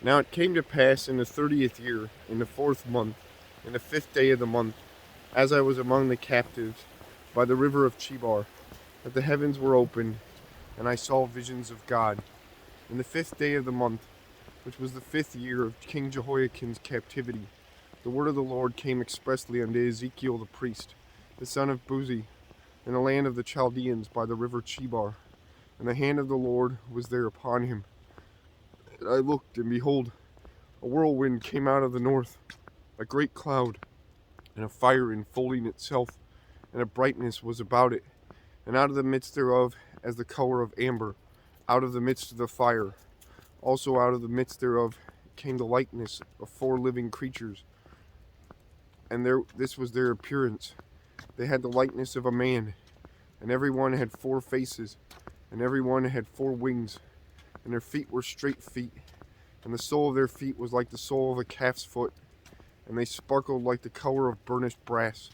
Now it came to pass in the 30th year, in the 4th month, in the 5th day of the month, as I was among the captives by the river of Chebar, that the heavens were opened, and I saw visions of God. In the 5th day of the month, which was the 5th year of King Jehoiakim's captivity, the word of the Lord came expressly unto Ezekiel the priest, the son of Buzi, in the land of the Chaldeans by the river Chebar. And the hand of the Lord was there upon him. And I looked, and behold, a whirlwind came out of the north, a great cloud, and a fire enfolding itself, and a brightness was about it, and out of the midst thereof as the color of amber, out of the midst of the fire. Also out of the midst thereof came the likeness of 4 living creatures, and this was their appearance. They had the likeness of a man, and every one had 4 faces, and every one had 4 wings, and their feet were straight feet, and the sole of their feet was like the sole of a calf's foot, and they sparkled like the color of burnished brass.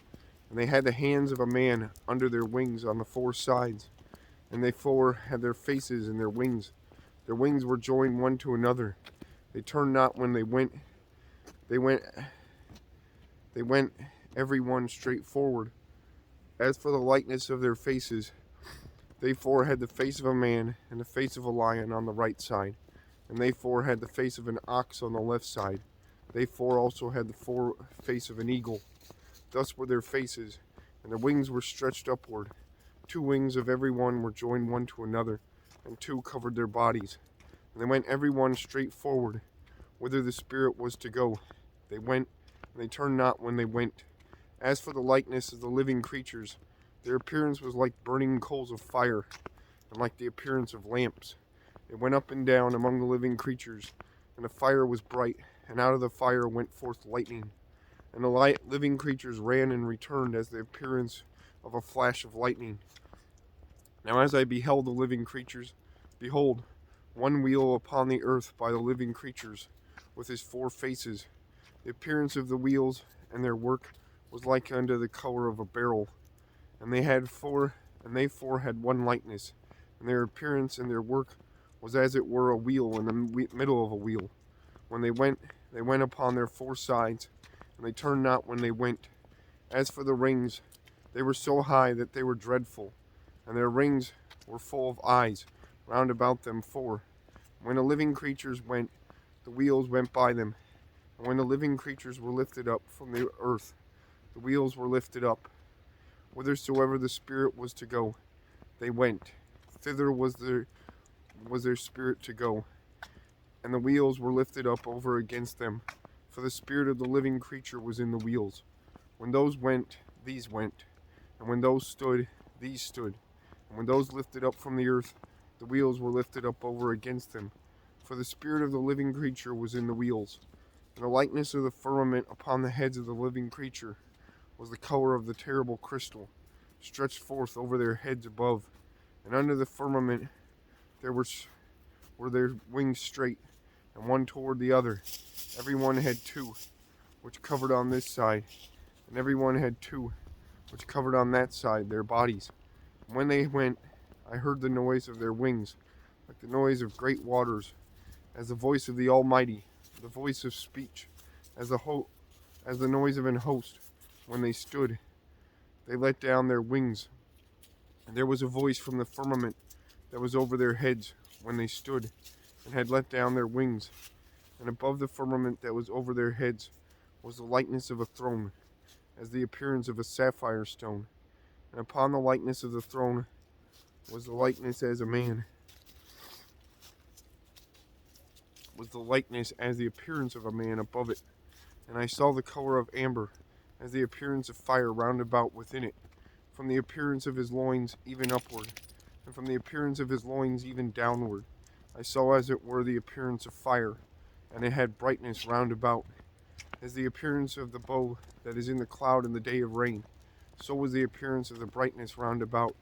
And they had the hands of a man under their wings on the 4 sides, and they 4 had their faces and their wings. Their wings were joined one to another. They turned not when they went. They went every one straight forward. As for the likeness of their faces, they 4 had the face of a man and the face of a lion on the right side, and they 4 had the face of an ox on the left side. They 4 also had the face of an eagle. Thus were their faces, and their wings were stretched upward. 2 wings of every one were joined one to another, and 2 covered their bodies. And they went every one straight forward, whither the Spirit was to go. They went, and they turned not when they went. As for the likeness of the living creatures, their appearance was like burning coals of fire, and like the appearance of lamps. They went up and down among the living creatures, and the fire was bright, and out of the fire went forth lightning. And the living creatures ran and returned as the appearance of a flash of lightning. Now as I beheld the living creatures, behold, one wheel upon the earth by the living creatures, with his 4 faces. The appearance of the wheels and their work was like unto the color of a beryl. And they 4 had one likeness, and their appearance and their work was as it were a wheel in the middle of a wheel. When they went upon their 4 sides, and they turned not when they went. As for the rings, they were so high that they were dreadful, and their rings were full of eyes round about them 4. When the living creatures went, the wheels went by them, and when the living creatures were lifted up from the earth, the wheels were lifted up. Whithersoever the Spirit was to go, they went. Thither was their spirit to go, and the wheels were lifted up over against them, for the spirit of the living creature was in the wheels. When those went, these went, and when those stood, these stood, and when those lifted up from the earth, the wheels were lifted up over against them, for the spirit of the living creature was in the wheels. And the likeness of the firmament upon the heads of the living creature was the color of the terrible crystal, stretched forth over their heads above, and under the firmament there were their wings straight, and one toward the other. Every one had 2, which covered on this side, and every one had 2, which covered on that side, their bodies. And when they went, I heard the noise of their wings, like the noise of great waters, as the voice of the Almighty, the voice of speech, as the noise of an host. When they stood, they let down their wings, and there was a voice from the firmament that was over their heads when they stood, and had let down their wings. And above the firmament that was over their heads was the likeness of a throne, as the appearance of a sapphire stone. And upon the likeness of the throne was the likeness as a man, was the likeness as the appearance of a man above it. And I saw the color of amber, as the appearance of fire round about within it, from the appearance of his loins even upward, and from the appearance of his loins even downward. I saw as it were the appearance of fire, and it had brightness round about, as the appearance of the bow that is in the cloud in the day of rain. So was the appearance of the brightness round about.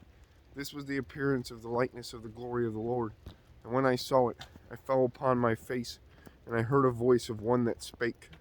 This was the appearance of the likeness of the glory of the Lord. And when I saw it, I fell upon my face, and I heard a voice of one that spake.